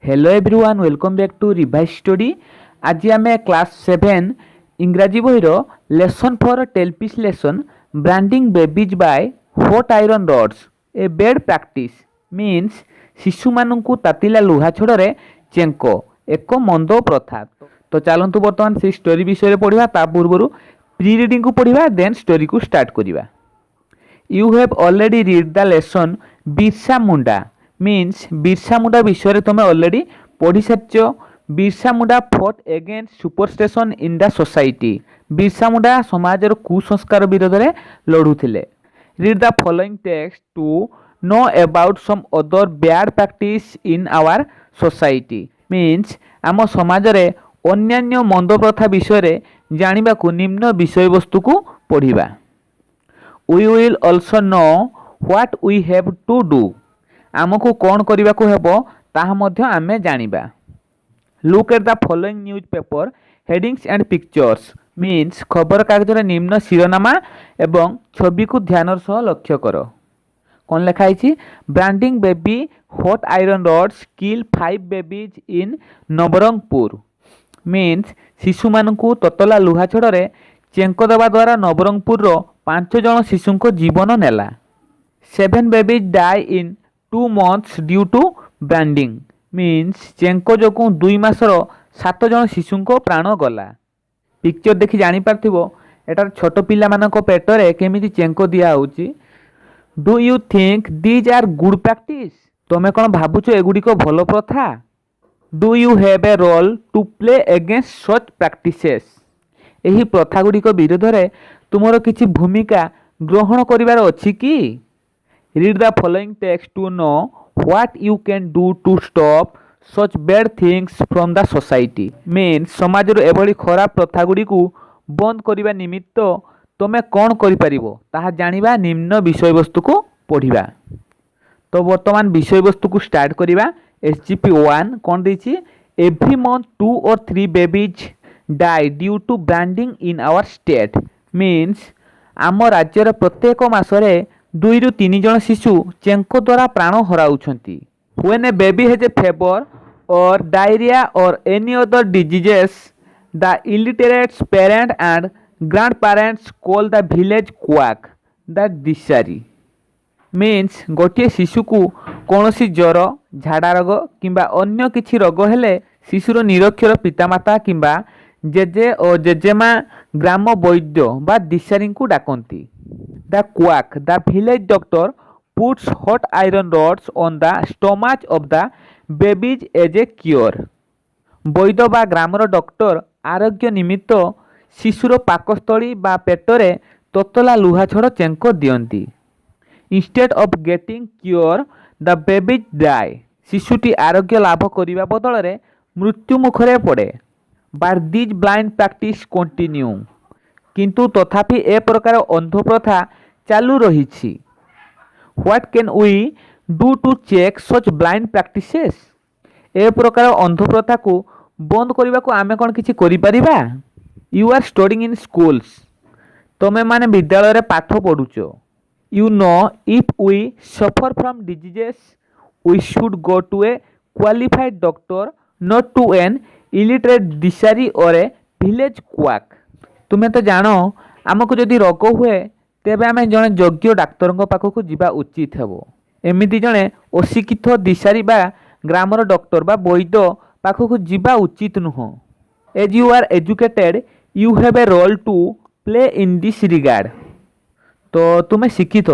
Hello everyone welcome back to revise story. आज आम class 7 इंग्राजी बहिर लेसन फॉर टेलपिस lesson branding babies by hot iron rods a bad practice means शिशु मानू तातिला लुहा छड़े चेंक एक मंद प्रथा। तो चलतु बर्तमान से स्टोरी विषय पढ़ा ता पूर्व प्री रिडिंग को पढ़ा देन स्टोरी को स्टार्ट करवा। You have already read the lesson Birsa Munda means Birsa Munda विषय तुम ऑलरेडी पढ़ी सारी। Birsa Munda fought against superstition in the society. Birsa Munda समाज कुसंस्कार विरोध में लड़ुले। Read the following text to know about some other bad practice in our society means आम समाज रे अन्यान्य मंद प्रथा विषय जानिबा को निम्न विषय वस्तु को पढ़िबा। We will also know what we have to do आमको कौन करने को हेबो ताहा मध्य आमे जानिबा। Look at the following news paper headings and pictures means खबर कागज निम्न शिरोनामा एवं छवि को ध्यान सह लक्ष्य कर। कौन लिखाई? Branding baby hot iron rods किल 5 बेबीज इन नवरंगपुर मीन्स शिशु मानू ततला लुहा छड़े चेंक देवा द्वारा नवरंगपुर 5 जन शिशु को जीवन नेला। 7 babies die in 2 months due to branding means चेंक जो 2 मासर 7 जन शिशु को प्राण गला। पिक्चर देखि जानी पार्थिबो एटार छोट पिला मानक पेटरे केमिति चेंक दिया होउची। Do you think these are good practice तमे कोन भाबुछ एगुडी को भलो प्रथा? Do you have a role to play against such practices एही प्रथा गुडी को विरोध रे तुमरो किछि भूमिका ग्रहण करिवार अछि कि? Read the following text to know what you can do to stop such bad things from the society means समाज रो एभली खराब प्रथा गुडी को बंद करिवा निमित्त तमे कोन करि परिबो ताहा जानिबा निम्न विषय वस्तु को पढ़िबा। तो वर्तमान विषय वस्तु को स्टार्ट करिबा। एसजीपी 1 कोन दैछि? Every month 2 or 3 babies die due to branding in our state means आम राज्यर प्रत्येक मासरे 2 ରୁ 3 जन शिशु चेंक द्वारा प्राण हराउछंती। When a baby has a fever or diarrhoea or any other diseases the illiterates parent and grand parents call the village quack the disari means गोटे शिशु को कौनसी ज्वर झाड़ा रोग किंबा अन्य किछि रोग हेले शिशुर निरक्षर पितामाता किंबा जेजे और जेजेमा ग्राम वैद्य बा दिशारी को डाकती। The quack the village doctor puts hot iron rods on the stomach of the babies as a cure वैद्य बा ग्रामर डॉक्टर आरोग्य निमित्त शिशुर पाकस्थली बा पेटरे ततला लुहा छड़ चेंक दियंती। Instead of getting cure the babies die शिशुटी आरोग्य लाभ करने बदल में मृत्यु मुखरे पड़े। But these blind practice continue किंतु तथापि ए प्रकार अंध प्रथा चालू रही। What can we do to check such blind practices ए प्रकार अंध प्रथा को बंद करने को आमे कौन किछि करि परिबा? You are studying in schools तमे माने विद्यालय रे पाठ पढ़ुछ। You know if we suffer from diseases we should go to a qualified doctor not to an illiterate dishari or a village quack तुम्हें तो जानो आमको जदि रोग हुए तेबे आमे जने योग्य डाक्तर पाखक जीवा उचित हेबो। एमिति जने अशिक्षित दिशारी बा ग्रामर डॉक्टर बा वैद्य पाखक जीवा उचित नुह। As you are educated you have a role to play in this regard तो तुम्हें शिक्षित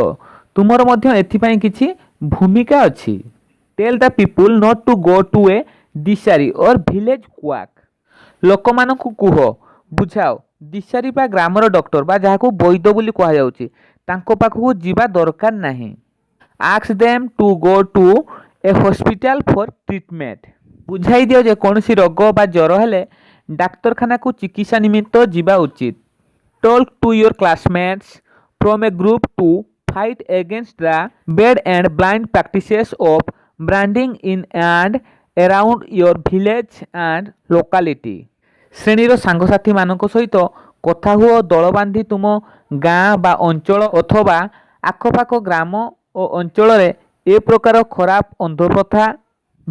तुमर मध्य एथिपाई किछि भूमिका अछि। Tell the people not to go to a dishari or village quack लोक मानकु कुह बुझाओ दिशारी बा ग्रामर डॉक्टर बा जाहाको वैद्य बोली कहा जाउछि तांको पाखु जीवा दरकार नाही। Ask them to go to a hospital for treatment बुझाई दियो जे कोनसी रोग बा ज्वर हेले डाक्तरखाना को चिकित्सा निमित्त जीवा उचित। Talk to your classmates from a group to fight against the bad and blind practices of branding in and around your village and locality श्रेणीर सांगसाथी मानक सहित कथा हुओ दल बांधी तुम गाँ बा अंचल अथवा आखपाख ग्राम और अंचल ए प्रकार खराब अंधप्रथा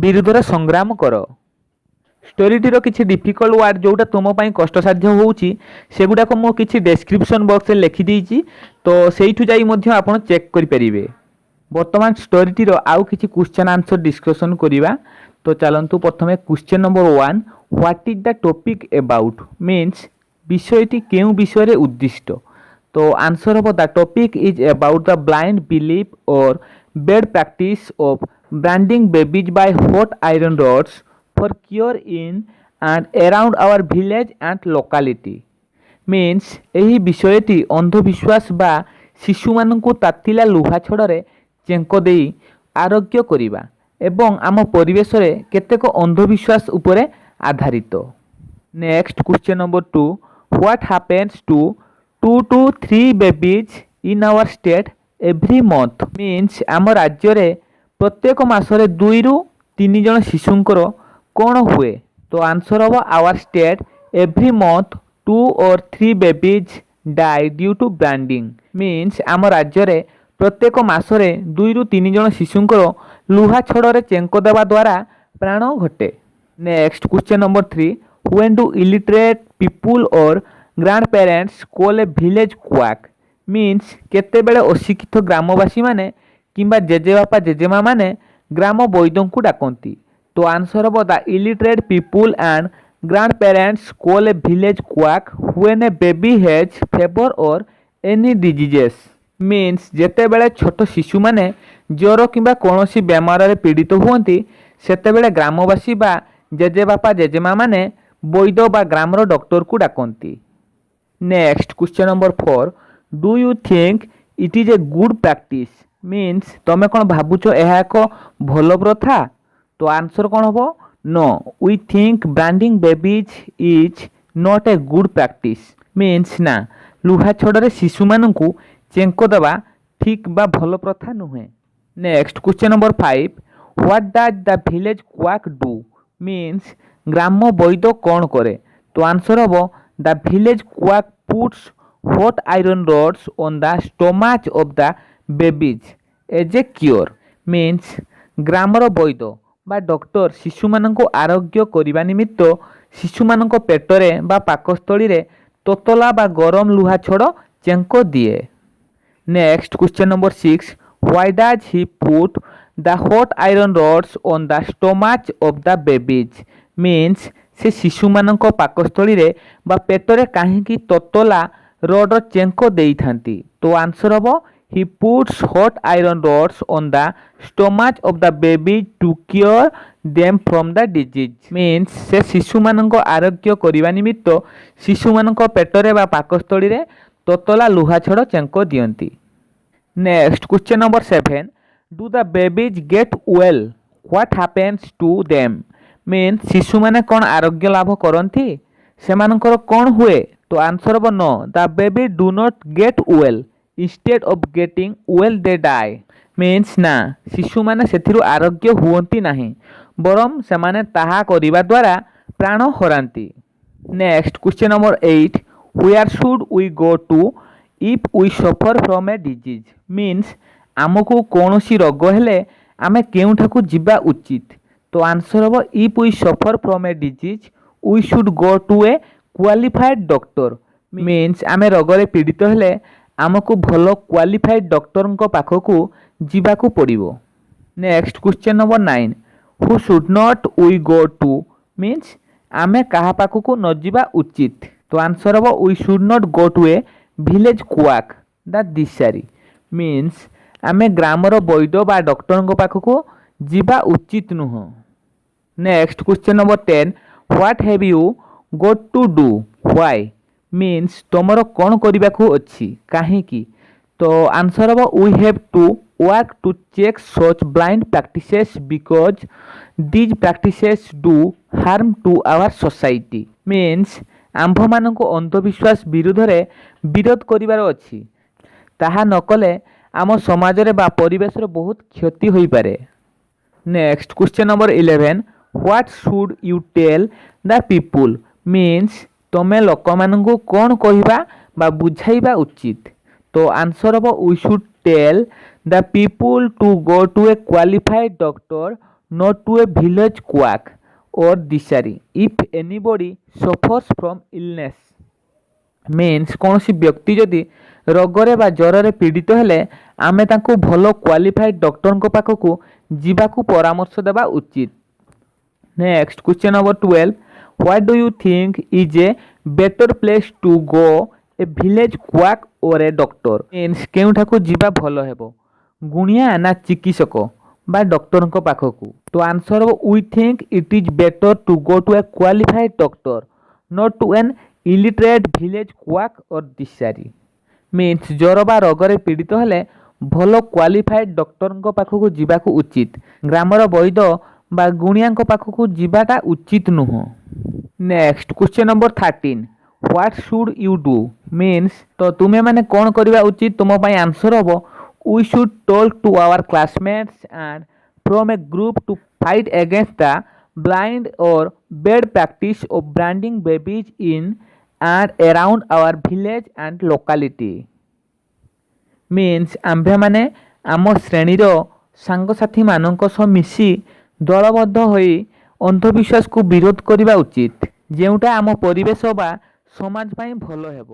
ବିରୁଦ୍ଧରେ ସଂଗ୍ରାମ କର। ଷ୍ଟୋରିଟିର କିଛି ଡିଫିକଲ୍ଟ ୱାର୍ଡ଼ ଯେଉଁଟା ତୁମ ପାଇଁ କଷ୍ଟସାଧ୍ୟ ହେଉଛି ସେଗୁଡ଼ାକ ମୁଁ କିଛି ଡେସ୍କ୍ରିପସନ୍ ବକ୍ସରେ ଲେଖିଦେଇଛି, ତ ସେଇଠୁ ଯାଇ ମଧ୍ୟ ଆପଣ ଚେକ୍ କରିପାରିବେ। ବର୍ତ୍ତମାନ ଷ୍ଟୋରିଟିର ଆଉ କିଛି କ୍ୱେଶ୍ଚନ୍ ଆନ୍ସର୍ ଡିସ୍କସନ୍ କରିବା। ତ ଚାଲନ୍ତୁ ପ୍ରଥମେ question number 1, what is the topic about means ବିଷୟଟି କେଉଁ ବିଷୟରେ ଉଦ୍ଦିଷ୍ଟ। तो answer hmm the topic is about the blind belief और bad practice of branding babies by hot iron rods for cure in and around our village and locality means यही विषयटी अंधविश्वास बा शिशु मानकु तातिला लुहा छड़े चेंक दे आरोग्य करिबा एवं आम परिवेश रे केतेक अंधविश्वास उपरे आधारित। Next question number 2, what happens to 2 to 3 babies in our state every month means आम राज्य रे प्रत्येक मासरे 2 ରୁ 3 जन शिशुंकर कौन हुए। तो आंसर हम our state every month 2 or 3 babies die due to branding means आम राज्य रे प्रत्येक मासरे 2 ରୁ 3 जन शिशुंकर लुहा छड़े चेंक देवा द्वारा प्राण घटे। Next question number 3, when do illiterate people or grandparents call a village quack means केते बेले अशिक्षित ग्रामवासी माने किंबा जेजेबापा जेजेमा माने ग्राम वैद्यों को डाकती। तो answer hmm the illiterate people and grand parents call a village quack when a baby has favour और एनी डिजीजेस मीन्स जेते बेले छोट शिशु माने ज्वर किंबा कौनसी बेमार रे पीड़ित हुअंती सेते बेले ग्रामवासी बा जेजेबापा जेजेमा माने वैद्य बा ग्रामर डॉक्टर को डाकती। Next question number 4, do you think it is a good practice means तुम कौन भावुच यह एक भल प्रथा। तो आंसर कौन हम, no we think branding babies is not a good practice means ना लुहा छड़े शिशु मानू चेंक देवा ठीक बा भल प्रथा नुहे। Next question number 5, what does the village quack do means ग्राम वैद्य कौन करे। तो आंसर हम the village quack puts hot iron rods on the stomach of the babies as a cure means grammar वैद्य बा डॉक्टर शिशु मानक आरोग्य करने निमित्त शिशु मानक पेटरे बा पाकस्थली रे तोतला बा गरम लुहा छड़ चेंक दिए। Next question number 6, why does he put the hot iron rods on the stomach of the babies means से शिशु मानक पाकस्थली रे बा पेटरे कहीं ततला रड चेंक देई थांती। तो आंसर हम he puts hot iron rods on the stomach of the baby to cure them from the disease means से शिशु मानक आरोग्य करने निमित्त शिशु मानक पेटरे बा पाकस्थली रे ततला लुहा छड़ चेंक दियंती। Next question number 7, do the babies get well what happens to them mean शिशु माने कौन आरोग्य लाभ करती सेमानकर कौन हुए। तो आंसर हम no the baby do not get well instead of getting well they die means ना शिशु माने सेथिरु आरोग्य हुअंती नाही बरम सेमाने ताहा करिबा द्वारा प्राण हरांती। Next question number 8, where should we go to if we suffer from a disease means आमको कौनसी रोग हेले आमे केउठाकू जिबा उचित। तो answer hmm if we suffer from a disease we should go to a qualified doctor means आमे रोगरे पीड़ित हेले आमको भल क्वालिफाइड डॉक्टर पाखकू जीवाकू पड़िबो। Next question number 9, who should not we go to means आमे कहा पाखकू न जीवा उचित। तो आंसर हम we should not go to a village quack the dishari means आमे ग्रामर वैद्य बा डॉक्टर पाखकू जीवा उचित नुह। Next question number 10, what have you got to do why means तुमर कौन करने को अच्छी कहीं। तो आंसर हम we have to work to check such blind practices because these practices do harm to our society means आंभ मान अंधविश्वास विरुद्ध रे विरोध करिवार अच्छी ताहा न कले आम समाज रे बा परिवेश रे बहुत क्षति होई पारे। Next question number 11, what should you tell the people means तमें लोक मानू कौन कहवा बा बुझाइबा उचित। तो आंसर हम we should tell the people to go to a qualified doctor not to a village quack or dysentery. If anybody suffers from illness means କୌଣସି ବ୍ୟକ୍ତି ଯଦି ରୋଗରେ ବା ଜ୍ୱରରେ ପୀଡ଼ିତ ହେଲେ ଆମେ ତାଙ୍କୁ ଭଲ କ୍ୱାଲିଫାଇଡ୍ ଡକ୍ଟରଙ୍କ ପାଖକୁ ଯିବାକୁ ପରାମର୍ଶ ଦେବା ଉଚିତ। Next question number 12, what do you think is a better place to go, a village quack or a doctor? means କେଉଁଠାକୁ ଯିବା ଭଲ ହେବ, ଗୁଣିଆ ନା ଚିକିତ୍ସକ ବା ଡକ୍ଟରଙ୍କ ପାଖକୁ? ତ ଆନ୍ସର ହେବ we think it is better to go to a qualified doctor not to an illiterate village quack or dysentery. means ଜ୍ୱର ବା ରୋଗରେ ପୀଡ଼ିତ ହେଲେ ଭଲ କ୍ୱାଲିଫାଇଡ୍ ଡକ୍ଟରଙ୍କ ପାଖକୁ ଯିବାକୁ ଉଚିତ, ଗ୍ରାମର ବୈଦ୍ୟ ବା ଗୁଣିଆଙ୍କ ପାଖକୁ ଯିବାଟା ଉଚିତ ନୁହଁ। Next question number 13, what should you do? means ତ ତୁମେମାନେ କ'ଣ କରିବା ଉଚିତ? ତୁମ ପାଇଁ ଆନ୍ସର ହେବ we should talk to our classmates and form a group to fight against the blind or bad practice of branding babies in and around our village and locality. means ଆମ୍ଭେମାନେ ଆମ ଶ୍ରେଣୀର ସାଙ୍ଗସାଥିମାନଙ୍କ ସହ ମିଶି ଦଳବଦ୍ଧ ହୋଇ ଅନ୍ଧବିଶ୍ୱାସକୁ ବିରୋଧ କରିବା ଉଚିତ, ଯେଉଁଟା ଆମ ପରିବେଶ ବା ସମାଜ ପାଇଁ ଭଲ ହେବ।